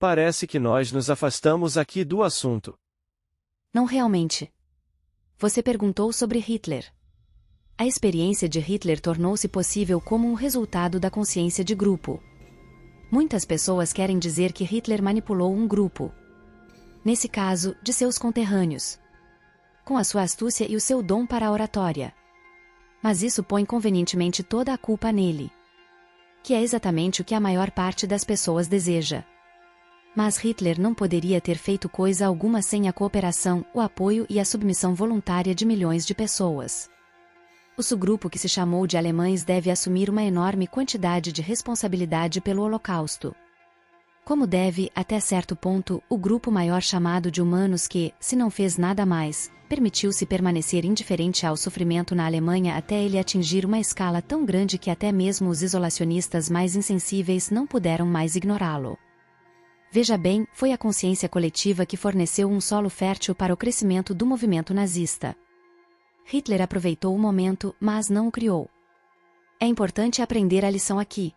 Parece que nós nos afastamos aqui do assunto. Não realmente. Você perguntou sobre Hitler. A experiência de Hitler tornou-se possível como um resultado da consciência de grupo. Muitas pessoas querem dizer que Hitler manipulou um grupo. Nesse caso, de seus conterrâneos. Com a sua astúcia e o seu dom para a oratória. Mas isso põe convenientemente toda a culpa nele. Que é exatamente o que a maior parte das pessoas deseja. Mas Hitler não poderia ter feito coisa alguma sem a cooperação, o apoio e a submissão voluntária de milhões de pessoas. O subgrupo que se chamou de alemães deve assumir uma enorme quantidade de responsabilidade pelo Holocausto. Como deve, até certo ponto, o grupo maior chamado de humanos que, se não fez nada mais, permitiu-se permanecer indiferente ao sofrimento na Alemanha até ele atingir uma escala tão grande que até mesmo os isolacionistas mais insensíveis não puderam mais ignorá-lo. Veja bem, foi a consciência coletiva que forneceu um solo fértil para o crescimento do movimento nazista. Hitler aproveitou o momento, mas não o criou. É importante aprender a lição aqui.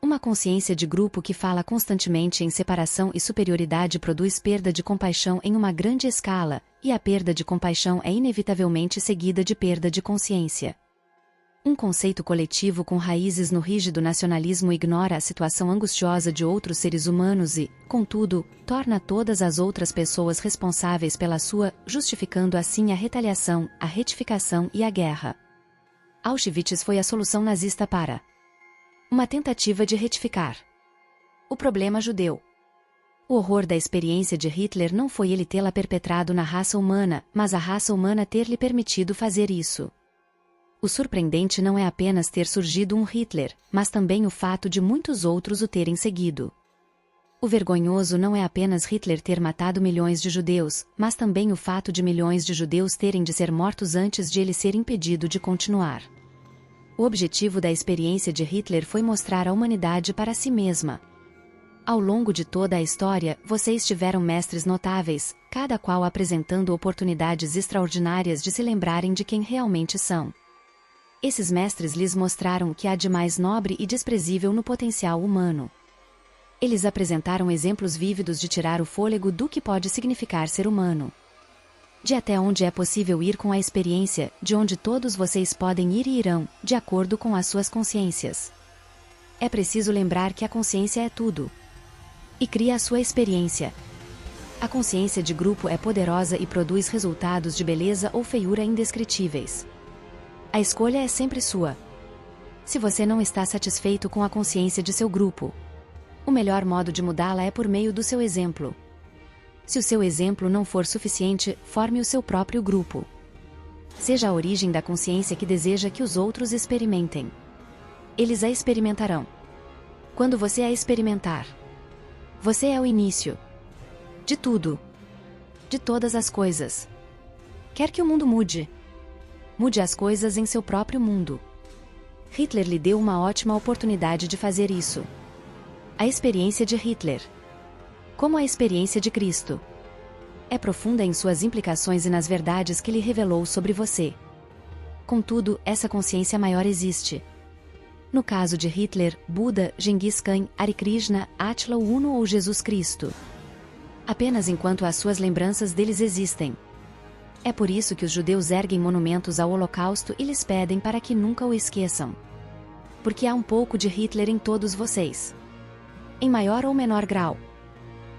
Uma consciência de grupo que fala constantemente em separação e superioridade produz perda de compaixão em uma grande escala, e a perda de compaixão é inevitavelmente seguida de perda de consciência. Um conceito coletivo com raízes no rígido nacionalismo ignora a situação angustiosa de outros seres humanos e, contudo, torna todas as outras pessoas responsáveis pela sua, justificando assim a retaliação, a retificação e a guerra. Auschwitz foi a solução nazista para uma tentativa de retificar o problema judeu. O horror da experiência de Hitler não foi ele tê-la perpetrado na raça humana, mas a raça humana ter-lhe permitido fazer isso. O surpreendente não é apenas ter surgido um Hitler, mas também o fato de muitos outros o terem seguido. O vergonhoso não é apenas Hitler ter matado milhões de judeus, mas também o fato de milhões de judeus terem de ser mortos antes de ele ser impedido de continuar. O objetivo da experiência de Hitler foi mostrar a humanidade para si mesma. Ao longo de toda a história, vocês tiveram mestres notáveis, cada qual apresentando oportunidades extraordinárias de se lembrarem de quem realmente são. Esses mestres lhes mostraram o que há de mais nobre e desprezível no potencial humano. Eles apresentaram exemplos vívidos de tirar o fôlego do que pode significar ser humano. De até onde é possível ir com a experiência, de onde todos vocês podem ir e irão, de acordo com as suas consciências. É preciso lembrar que a consciência é tudo. E cria a sua experiência. A consciência de grupo é poderosa e produz resultados de beleza ou feiura indescritíveis. A escolha é sempre sua. Se você não está satisfeito com a consciência de seu grupo, o melhor modo de mudá-la é por meio do seu exemplo. Se o seu exemplo não for suficiente, forme o seu próprio grupo. Seja a origem da consciência que deseja que os outros experimentem. Eles a experimentarão. Quando você a experimentar, você é o início de tudo. De todas as coisas. Quer que o mundo mude? Mude as coisas em seu próprio mundo. Hitler lhe deu uma ótima oportunidade de fazer isso. A experiência de Hitler, como a experiência de Cristo, é profunda em suas implicações e nas verdades que lhe revelou sobre você. Contudo, essa consciência maior existe. No caso de Hitler, Buda, Genghis Khan, Hare Krishna, Átila o Uno ou Jesus Cristo. Apenas enquanto as suas lembranças deles existem. É por isso que os judeus erguem monumentos ao Holocausto e lhes pedem para que nunca o esqueçam. Porque há um pouco de Hitler em todos vocês. Em maior ou menor grau.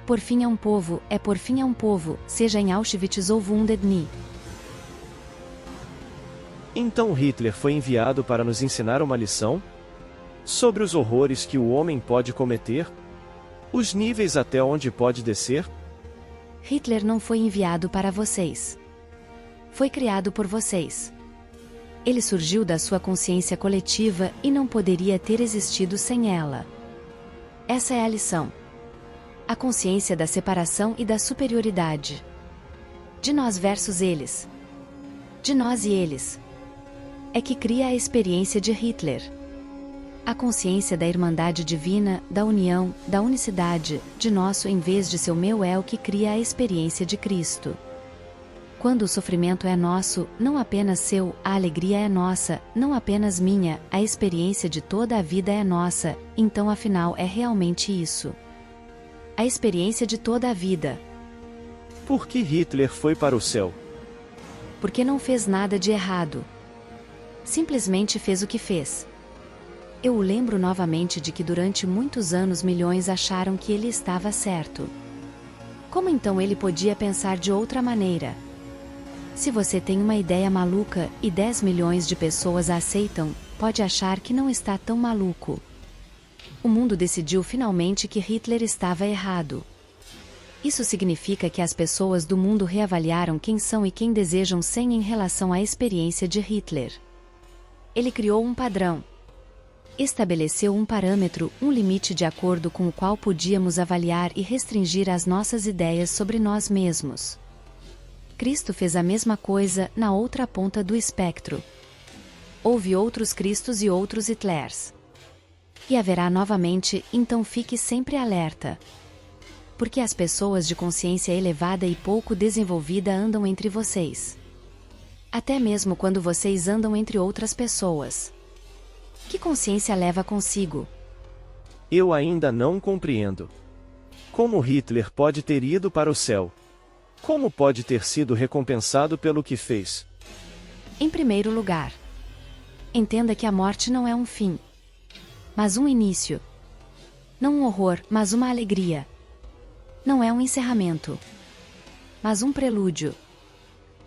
Por fim é um povo, seja em Auschwitz ou Wounded Knee. Então Hitler foi enviado para nos ensinar uma lição? Sobre os horrores que o homem pode cometer? Os níveis até onde pode descer? Hitler não foi enviado para vocês. Foi criado por vocês. Ele surgiu da sua consciência coletiva e não poderia ter existido sem ela. Essa é a lição. A consciência da separação e da superioridade. De nós versus eles. De nós e eles. É que cria a experiência de Hitler. A consciência da irmandade divina, da união, da unicidade, de nosso em vez de seu meu é o que cria a experiência de Cristo. Quando o sofrimento é nosso, não apenas seu, a alegria é nossa, não apenas minha, a experiência de toda a vida é nossa, então afinal é realmente isso. A experiência de toda a vida. Por que Hitler foi para o céu? Porque não fez nada de errado. Simplesmente fez o que fez. Eu o lembro novamente de que durante muitos anos milhões acharam que ele estava certo. Como então ele podia pensar de outra maneira? Se você tem uma ideia maluca e 10 milhões de pessoas a aceitam, pode achar que não está tão maluco. O mundo decidiu finalmente que Hitler estava errado. Isso significa que as pessoas do mundo reavaliaram quem são e quem desejam ser em relação à experiência de Hitler. Ele criou um padrão. Estabeleceu um parâmetro, um limite de acordo com o qual podíamos avaliar e restringir as nossas ideias sobre nós mesmos. Cristo fez a mesma coisa na outra ponta do espectro. Houve outros Cristos e outros Hitlers. E haverá novamente, então fique sempre alerta. Porque as pessoas de consciência elevada e pouco desenvolvida andam entre vocês. Até mesmo quando vocês andam entre outras pessoas. Que consciência leva consigo? Eu ainda não compreendo. Como Hitler pode ter ido para o céu? Como pode ter sido recompensado pelo que fez? Em primeiro lugar, entenda que a morte não é um fim, mas um início. Não um horror, mas uma alegria. Não é um encerramento, mas um prelúdio.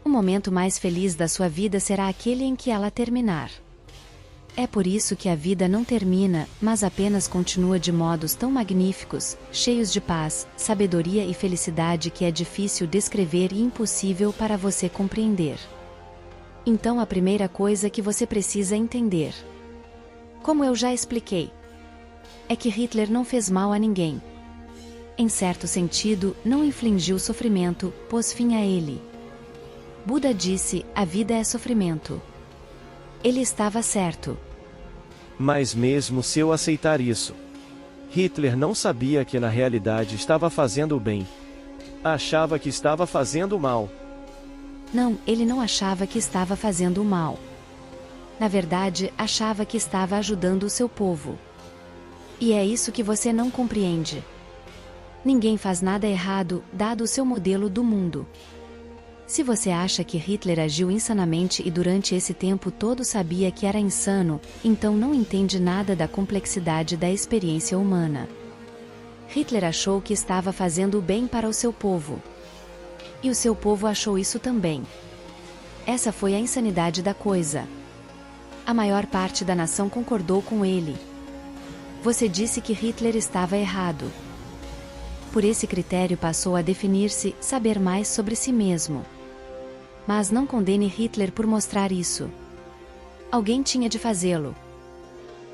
O momento mais feliz da sua vida será aquele em que ela terminar. É por isso que a vida não termina, mas apenas continua de modos tão magníficos, cheios de paz, sabedoria e felicidade que é difícil descrever e impossível para você compreender. Então a primeira coisa que você precisa entender, como eu já expliquei, é que Hitler não fez mal a ninguém. Em certo sentido, não infligiu sofrimento, pôs fim a ele. Buda disse, a vida é sofrimento. Ele estava certo. Mas mesmo se eu aceitar isso, Hitler não sabia que na realidade estava fazendo o bem. Achava que estava fazendo o mal. Não, ele não achava que estava fazendo o mal. Na verdade, achava que estava ajudando o seu povo. E é isso que você não compreende. Ninguém faz nada errado, dado o seu modelo do mundo. Se você acha que Hitler agiu insanamente e durante esse tempo todo sabia que era insano, então não entende nada da complexidade da experiência humana. Hitler achou que estava fazendo o bem para o seu povo. E o seu povo achou isso também. Essa foi a insanidade da coisa. A maior parte da nação concordou com ele. Você disse que Hitler estava errado. Por esse critério passou a definir-se, saber mais sobre si mesmo. Mas não condene Hitler por mostrar isso. Alguém tinha de fazê-lo.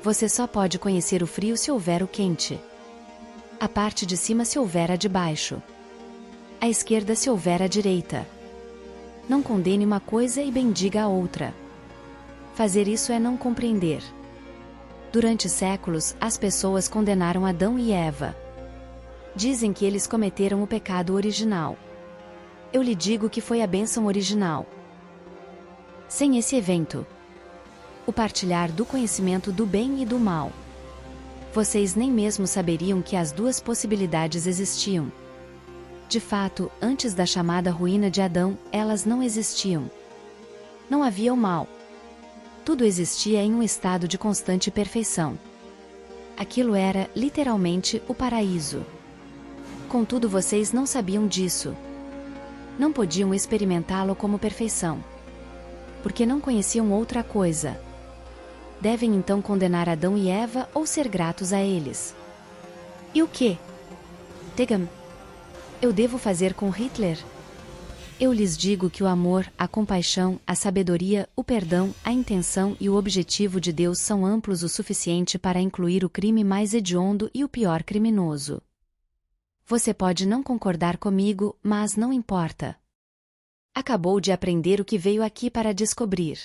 Você só pode conhecer o frio se houver o quente. A parte de cima se houver a de baixo. A esquerda se houver a direita. Não condene uma coisa e bendiga a outra. Fazer isso é não compreender. Durante séculos, as pessoas condenaram Adão e Eva. Dizem que eles cometeram o pecado original. Eu lhe digo que foi a bênção original. Sem esse evento, o partilhar do conhecimento do bem e do mal, vocês nem mesmo saberiam que as duas possibilidades existiam. De fato, antes da chamada ruína de Adão, elas não existiam. Não havia o mal. Tudo existia em um estado de constante perfeição. Aquilo era, literalmente, o paraíso. Contudo, vocês não sabiam disso. Não podiam experimentá-lo como perfeição. Porque não conheciam outra coisa. Devem então condenar Adão e Eva ou ser gratos a eles. E o que? Digam, eu devo fazer com Hitler? Eu lhes digo que o amor, a compaixão, a sabedoria, o perdão, a intenção e o objetivo de Deus são amplos o suficiente para incluir o crime mais hediondo e o pior criminoso. Você pode não concordar comigo, mas não importa. Acabou de aprender o que veio aqui para descobrir.